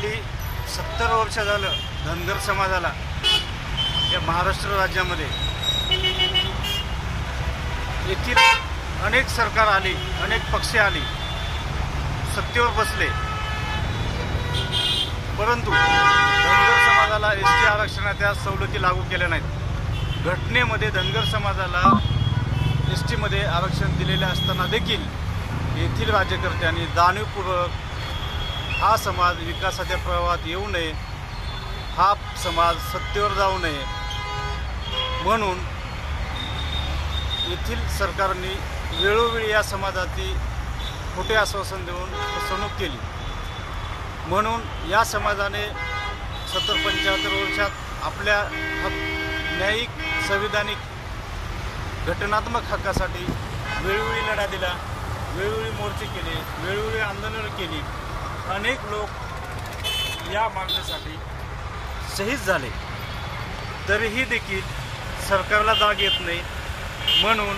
गेली 70 वर्ष झालं धनगर समाजाला या महाराष्ट्र राज्यामध्ये येथील अनेक सरकार आली, अनेक पक्ष आली, सत्तेवर बसले, परंतु धनगर समाजाला एसटी आरक्षणाच्या सवलती लागू केल्या नाहीत। घटनेमध्ये धनगर समाजाला एसटीमध्ये आरक्षण दिलेले असताना देखील येथील राज्यकर्त्यांनी जाणीवपूर्वक हा समाज विकासाच्या प्रवाहात येऊ नये, हा समाज सत्तेवर जाऊ नये म्हणून येथील सरकारने वेळोवेळी या समाजाची खोटे आश्वासन देऊन फसवणूक केली। म्हणून या समाजाने 70-75 वर्षात आपल्या न्यायिक, संविधानिक, घटनात्मक हक्कासाठी वेळोवेळी लढा दिला, वेळोवेळी मोर्चे केले, वेळोवेळी आंदोलनं केली। अनेक लोक या मागणीसाठी शहीद झाले, तरीही देखील सरकारला जाग येत नाही। म्हणून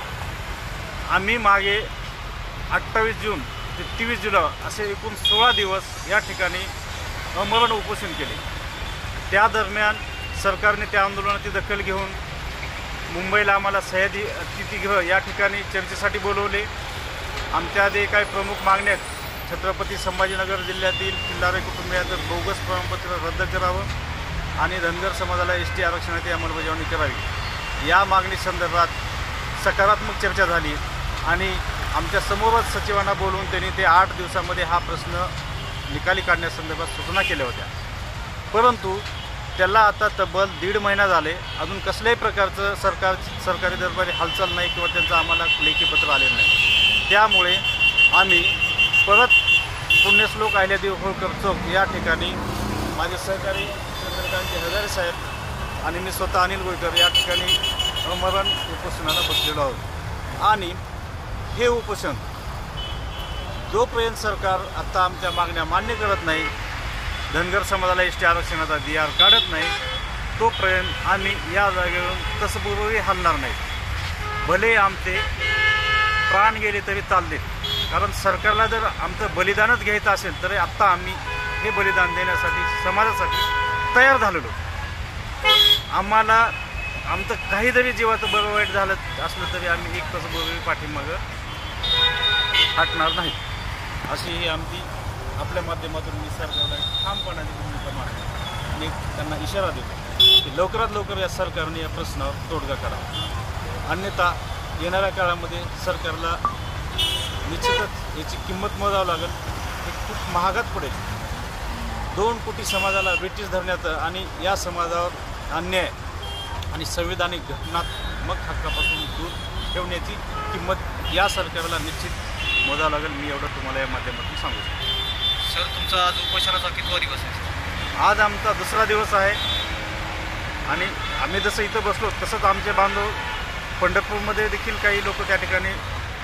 आम्ही मागे 28 जून ते 23 जुलै असे एकूण 16 दिवस या ठिकाणी आमरण उपोषण केले। त्या दरम्यान सरकारने त्या आंदोलनाची दखल घेऊन मुंबईला आम्हाला सह्याद्री अतिथीगृह या ठिकाणी चर्चेसाठी बोलवले। आमच्या जे काही प्रमुख मागण्या आहेत, छत्रपती संभाजीनगर जिल्ह्यातील किल्लारी कुटुंबियांचं बोगस प्रमाणपत्र रद्द करावं आणि धनगर समाजाला एसटी आरक्षणाची अंमलबजावणी करावी, या मागणी संदर्भात सकारात्मक चर्चा झाली आणि आमच्या समोरच सचिवांना बोलवून त्यांनी ते 8 दिवसामध्ये हा प्रश्न निकाली काढण्यासंदर्भात सूचना केल्या होत्या। परंतु त्याला आता तब्बल 1.5 महिना झाले, अजून कसल्याही प्रकारचं सरकारी दरबारी हालचाल नाही किंवा त्यांचं आम्हाला लेखी पत्र आलेलं नाही। त्यामुळे आम्ही परत पुण्यश्लोक अहिल्यादेवी होळकर चौक या ठिकाणी माझे सहकारी चंद्रकांत हजारे साहेब आणि मी स्वतः अनिल गोयकर या ठिकाणी आमरण उपोषणाला बसलेलो आहोत। आणि हे उपोषण जोपर्यंत सरकार आता आमच्या मागण्या मान्य करत नाही, धनगर समाजाला एसटी आरक्षणाचा DR काढत नाही, तोपर्यंत आम्ही या जागेवरून तसबुरी हलणार नाही। भले आमचे प्राण गेले तरी चालले, कारण सरकारला जर आमचं बलिदानच घ्यायचं असेल तर आत्ता आम्ही हे बलिदान देण्यासाठी समाजासाठी तयार झालेलो। आम्हाला आमचं काही जरी जीवाचं बरं वाईट झालं असलं तरी आम्ही एक तसबुरी पाठीमागं हटणार नाही, अशी ही आमची आपल्या माध्यमातून मी सरकारला ठामपणाची भूमिका मांडतो आणि त्यांना इशारा देतो की लवकरात लवकर या सरकारने या प्रश्नावर तोडगा काढावा, अन्यथा येणाऱ्या काळामध्ये सरकारला निश्चितच याची किंमत मोजावं लागेल। हे खूप महागात पडेल। 2 कोटी समाजाला ब्रिटिश धरण्याचं आणि या समाजावर अन्याय आणि संविधानिक घटनात्मक हक्कापासून दूर ठेवण्याची किंमत या सरकारला निश्चित मोजावं लागेल। मी एवढं तुम्हाला या माध्यमातून सांगू शकतो। सर, तुमचा आज उपोषणाचा कितवा दिवस आहे? आज आमचा 2रा दिवस आहे आणि आम्ही जसं इथं बसलो तसंच आमचे बांधव पंढरपूरमध्ये देखील काही लोक त्या ठिकाणी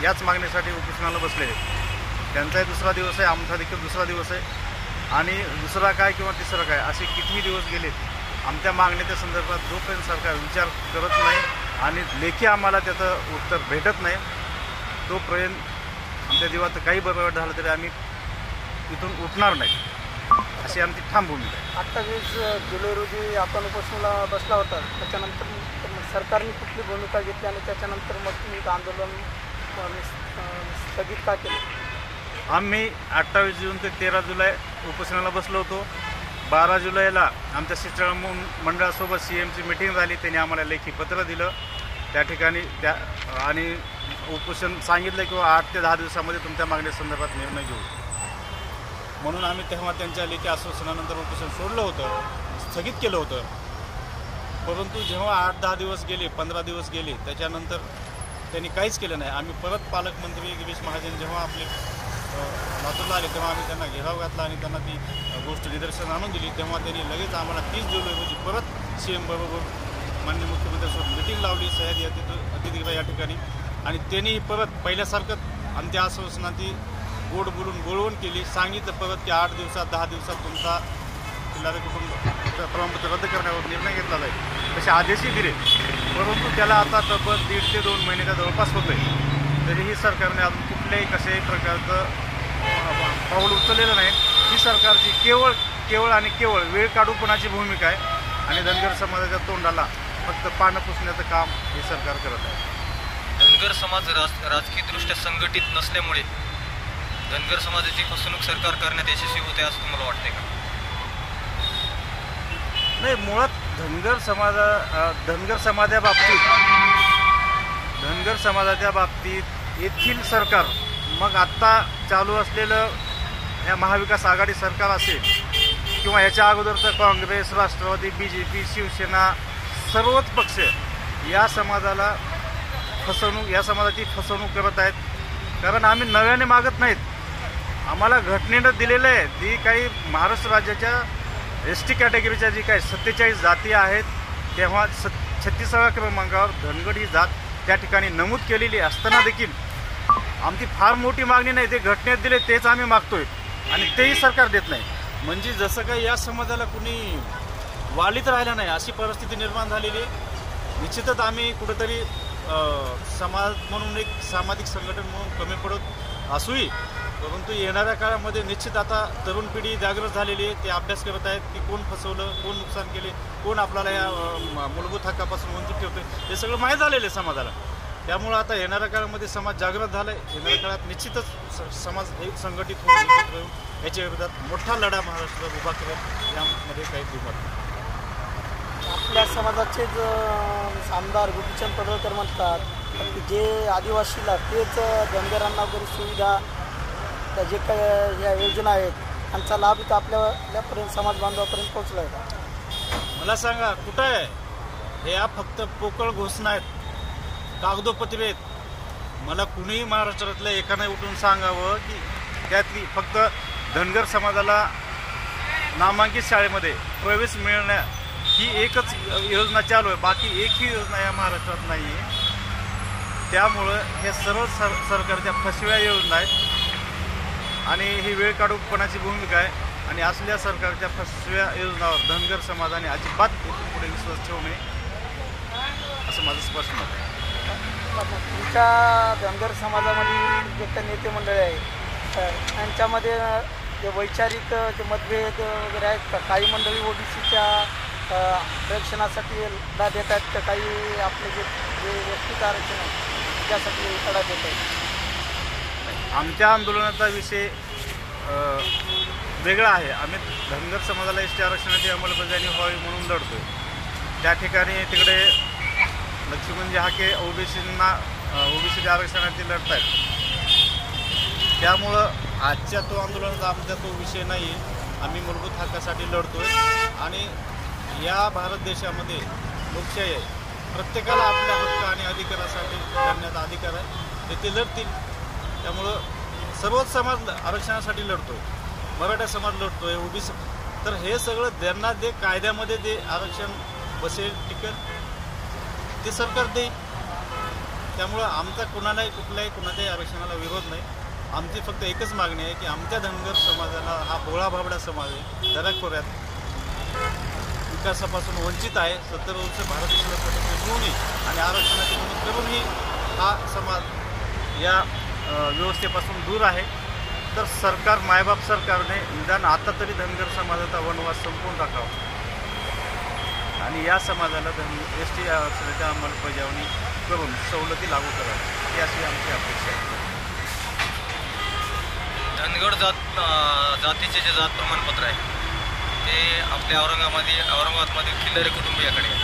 याच मागणीसाठी उपोषणाला बसले आहेत। त्यांचाही 2रा दिवस आहे, आमचा देखील 2रा दिवस आहे आणि 2रा काय किंवा 3रा काय असे कितीही दिवस गेले, आमच्या मागणीच्या संदर्भात जोपर्यंत सरकार विचार करत नाही आणि लेखी आम्हाला त्याचं उत्तर भेटत नाही, तोपर्यंत आमच्या जीवाचं काही बरं झालं तरी आम्ही इथून उठणार नाही, अशी आमची ठाम भूमिका आहे। 28 जुलै रोजी आपण उपोषणाला बसला होता, त्याच्यानंतर सरकारने कुठली भूमिका घेतली आणि त्याच्यानंतर मग तुम्ही आंदोलन स्थगित का केलं? आम्ही 28 जून ते 13 जुलै उपोषणाला बसलो होतो। 12 जुलैला आमच्या शिक्षण मंडळासोबत CMची मीटिंग झाली, त्यांनी आम्हाला लेखी पत्र दिलं, त्या ठिकाणी आणि उपोषण सांगितलं किंवा 8 ते 10 दिवसामध्ये तुमच्या मागणीसंदर्भात निर्णय घेऊ, म्हणून आम्ही तेव्हा त्यांच्या लेखी आश्वासनानंतर उपोषण सोडलं होतं, स्थगित केलं होतं। परंतु जेव्हा 8-10 दिवस गेले, 15 दिवस गेले, त्याच्यानंतर त्यांनी काहीच केलं नाही। आम्ही परत पालकमंत्री गिरीश महाजन जेव्हा आपले लातूरला आले तेव्हा आम्ही त्यांना घेराव घातला आणि त्यांना ती गोष्ट निदर्शन आणून दिली। तेव्हा त्यांनी लगेच आम्हाला 30 जुलै रोजी परत CM बरोबर माननीय मुख्यमंत्र्यांसोबत मिटिंग लावली सह्याद्री अतिथीगृह या ठिकाणी आणि त्यांनी परत पहिल्यासारखंच आमच्या आश्वासनाची गोड बोलून गोळवण केली, सांगितलं परत की 8 दिवसात 10 दिवसात तुमचा किल्लारी कुटुंब प्रमाणपत्र रद्द करण्यावर निर्णय घेतला जाईल, तसे आदेशही दिले। परंतु त्याला आता तब्बल 1.5 ते 2 महिन्याच्या जवळपास होत आहे, तरीही सरकारने अजून कुठल्याही कशाही प्रकारचं पाऊल उचललेलं नाही। ही सरकारची केवळ आणि केवळ वेळ काढूपणाची भूमिका आहे आणि धनगर समाजाच्या तोंडाला फक्त पानं पुसण्याचं काम हे सरकार करत आहे. धनगर समाज राजकीयदृष्ट्या संघटित नसल्यामुळे धनगर समाजाची फसवणूक सरकार करण्यात यशस्वी होते असं तुम्हाला वाटतंय का? नाही, मुळात धनगर समाजाच्या बाबतीत येथील सरकार, मग आत्ता चालू असलेलं ह्या महाविकास आघाडी सरकार असेल किंवा याच्या अगोदरचं काँग्रेस, राष्ट्रवादी, BJP, शिवसेना, सर्वच पक्ष या समाजाची फसवणूक करत आहेत. कारण आम्ही नव्याने मागत नाहीत. आम्हाला घटनेनं दिलेलं आहे जी काही महाराष्ट्र राज्याच्या ST कॅटेगरीच्या जी काही 47 जाती आहेत तेव्हा 36व्या क्रमांकावर धनगड ही जात त्या ठिकाणी नमूद केलेली असताना देखील आमची फार मोठी मागणी नाही, ते घटनेत दिले तेच आम्ही मागतोय आणि तेही सरकार देत नाही. म्हणजे जसं काही या समाजाला कुणी वालीत राहिलं नाही अशी परिस्थिती निर्माण झालेली आहे. निश्चितच आम्ही कुठेतरी समाज म्हणून एक सामाजिक संघटन म्हणून कमी पडत असूही, परंतु येणाऱ्या काळामध्ये निश्चित आता तरुण पिढी जागृत झालेली आहे. ते अभ्यास करत आहेत की कोण फसवलं, कोण नुकसान केले, कोण आपल्याला या मूलभूत हक्कापासून वंचित ठेवतोय, हे सगळं माहीत झालेलं आहे समाजाला. त्यामुळं आता येणाऱ्या काळामध्ये समाज जागृत झाला आहे. येणाऱ्या काळात निश्चितच समाज एक संघटित होऊन याच्या विरोधात मोठा लढा महाराष्ट्रात उभा करेल, यामध्ये काही दुमत नाही. आपल्या समाजाचेच आमदार गोपीचंद पडळकर म्हणतात की जे आदिवासीला तेच धनगरांना वगैरे सुविधा, त्या जे काही या योजना आहेत त्यांचा लाभ इथं आपल्यापर्यंत समाज बांधवापर्यंत पोहोचला आहे का? मला सांगा कुठं आहे हे? या फक्त पोकळ घोषणा आहेत, कागदोपत्री आहेत. मला कुणीही महाराष्ट्रातल्या एकाने उठून सांगावं की त्यातली फक्त धनगर समाजाला नामांकित शाळेमध्ये प्रवेश मिळण्या ही एकच योजना चालू आहे, बाकी एकही योजना या महाराष्ट्रात नाही आहे. त्यामुळं हे सर्व सरकारच्या फसव्या योजना आहेत आणि ही वेळ काढूपणाची भूमिका आहे आणि असल्या सरकारच्या फसव्या योजनावर धनगर समाजाने अजिबात इथून पुढे विश्वास ठेवू नये असं माझं स्पष्ट मत आहे. तुमच्या धनगर समाजामधील जे काही नेते मंडळी आहेत त्यांच्यामध्ये जे वैचारिक जे मतभेद वगैरे आहेत का? काही मंडळी OBCच्या आरक्षणासाठी लढा देत आहेत, तर काही आपले जे व्यक्तिगत आरक्षण आहे त्यासाठी लढा देत आहेत. आमच्या आंदोलनाचा विषय वेगळा आहे. आम्ही धनगर समाजाला ST आरक्षणाची अंमलबजावणी व्हावी म्हणून लढतोय. त्या ठिकाणी तिकडे लक्ष्मणजी हाके ओबीसीच्या आरक्षणाची लढत आहेत. त्यामुळं आजच्या तो आंदोलनाचा आमचा तो विषय नाही आहे. आम्ही मूलभूत हक्कासाठी लढतोय आणि या भारत देशामध्ये लोकशाही आहे. प्रत्येकाला आपल्या हक्क आणि अधिकारासाठी लढण्याचा अधिकार आहे, ते लढतील. त्यामुळं सर्वच समाज आरक्षणासाठी लढतोय, मराठा समाज लढतोय, OBC. तर हे सगळं त्यांना जे कायद्यामध्ये जे आरक्षण बसेल टिकेल ते सरकार देईल. त्यामुळं आमचा कुणाच्याही आरक्षणाला विरोध नाही. आमची फक्त एकच मागणी आहे की आमच्या धनगर समाजाला, हा भोळा भाबडा समाज आहे, दराखोऱ्यात विकासापासून वंचित आहे, 70 वर्ष भारत देशाला स्वतंत्र मिळूनही आणि आरक्षणाची नोंद करूनही हा समाज या व्यवस्थेपासून दूर आहे. तर सरकार, मायबाप सरकारने निदान आता तरी धनगर समाजाचा वनवास संपवून टाकावा आणि या समाजाला ST आरक्षणाची अंमलबजावणी करून सवलती लागू कराव्या, ही अशी आमची अपेक्षा आहे. धनगर जातीचे जे जात प्रमाणपत्र आहे ते आपल्या औरंगाबादमध्ये खिल्लारी कुटुंबियाकडे आहे.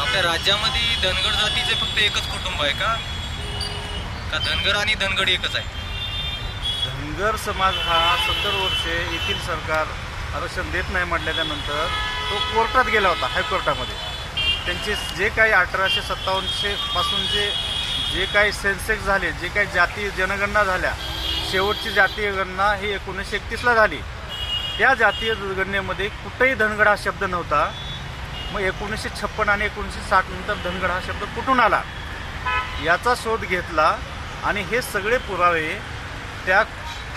आपल्या राज्यामध्ये धनगर जातीचे फक्त एकच कुटुंब आहे का धनगर आणि धनगड एकच आहे? धनगर समाज हा 70 वर्षे येथील सरकार आरक्षण देत नाही म्हटल्यानंतर तो कोर्टात गेला होता, हायकोर्टामध्ये. त्यांचे जे काही 1857 पासूनचे जे काही सेन्सेक्स झाले, जे काही जातीय जनगणना झाल्या, शेवटची जातीय गणना ही 1931ला झाली. त्या जातीय गणनेमध्ये कुठेही धनगड हा शब्द नव्हता. मग 1956 आणि 1960 नंतर धनगड हा शब्द कुठून आला याचा शोध घेतला आणि हे सगळे पुरावे त्या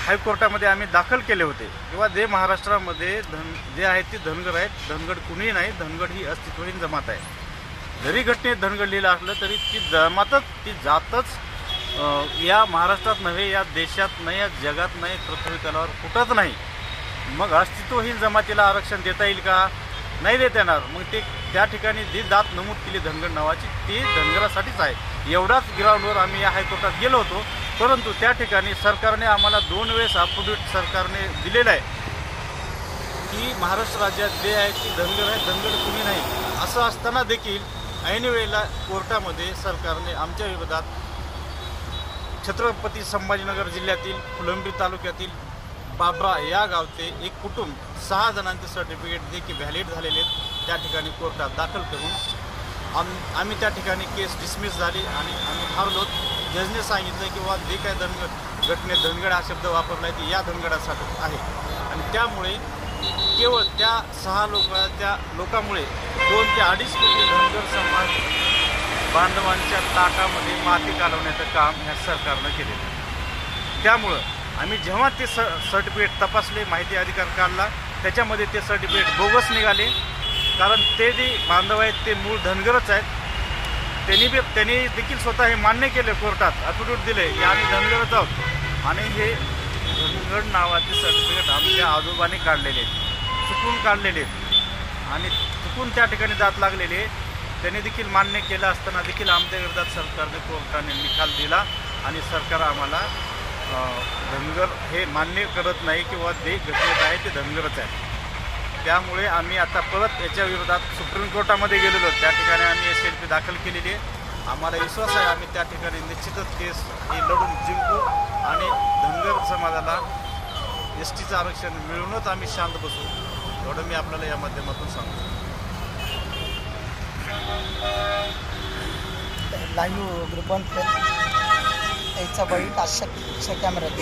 हायकोर्टामध्ये आम्ही दाखल केले होते. किंवा जे महाराष्ट्रामध्ये जे आहेत ते धनगर आहेत, धनगड कुणीही नाही, धनगड ही अस्तित्वहीन जमात आहे. जरी घटनेत धनगड लिहिलं असलं तरी ती जमातच, ती जातच या महाराष्ट्रात नव्हे, या देशात नाही, या जगात नाही, पृथ्वी तलावर कुठंच नाही. मग अस्तित्वहीन जमातीला आरक्षण देता येईल का? नाही देता येणार. मग ते त्या ठिकाणी जी जात नमूद केली धनगर नावाची ती धनगरासाठीच आहे. एवढाच ग्राउंडवर आम्ही या हायकोर्टात गेलो होतो. परंतु त्या ठिकाणी सरकारने आम्हाला 2 वेळेस अफिडेव्हिट सरकारने दिलेलं आहे की महाराष्ट्र राज्यात जे आहे ती धनगर आहे, धनगर कुणी नाही. असं असताना देखील ऐन वेळेला कोर्टामध्ये सरकारने आमच्या विरोधात छत्रपती संभाजीनगर जिल्ह्यातील फुलंब्री तालुक्यातील बाबरा या गावचे एक कुटुंब 6 जणांचे सर्टिफिकेट जे की व्हॅलिड झालेले आहेत त्या ठिकाणी कोर्टात दाखल करून आम्ही त्या ठिकाणी केस डिसमिस झाली आणि आम्ही हारलो. जजने सांगितलं की वा जे काय घटनेत धनगड हा शब्द वापरला आहे ते या धनगडासाठी आहे आणि त्यामुळे केवळ त्या 6 लोकांमुळे 2 ते 2.5 कोटी धनगर समाज बांधवांच्या ताटामध्ये माती घालवण्याचं काम ह्या सरकारनं केलेलं. त्यामुळं आम्ही जेव्हा ते सर्टिफिकेट तपासले, माहिती अधिकार काढला, त्याच्यामध्ये ते सर्टिफिकेट बोगस निघाले. कारण ते जे बांधव आहेत ते मूळ धनगरच आहेत. त्यांनी देखील स्वतः हे मान्य केले, कोर्टात अफिडेव्हिट दिले की आम्ही धनगरच आहोत आणि हे धनगड नावाचे सर्टिफिकेट आमच्या आजोबाने काढलेले आहेत, चुकून काढलेले आहेत आणि चुकून त्या ठिकाणी जात लागलेले. त्यांनी देखील मान्य केलं असताना देखील आमच्या विरोधात सरकारने कोर्टाने निकाल दिला आणि सरकार आम्हाला धनगर हे मान्य करत नाही किंवा जे घटनेत आहे ते धनगरच आहे. त्यामुळे आम्ही आता परत याच्या विरोधात सुप्रीम कोर्टामध्ये गेलेलो. त्या ठिकाणी आम्ही SLP दाखल केलेली आहे. आम्हाला विश्वास आहे आम्ही त्या ठिकाणी निश्चितच केस ही लढून जिंकू आणि धनगर समाजाला STचं आरक्षण मिळूनच आम्ही शांत बसू, एवढं मी आपल्याला या माध्यमातून सांगतो. लाईव्ह ग्रुपांतर याचा बैठ अशा कॅमेऱ्यात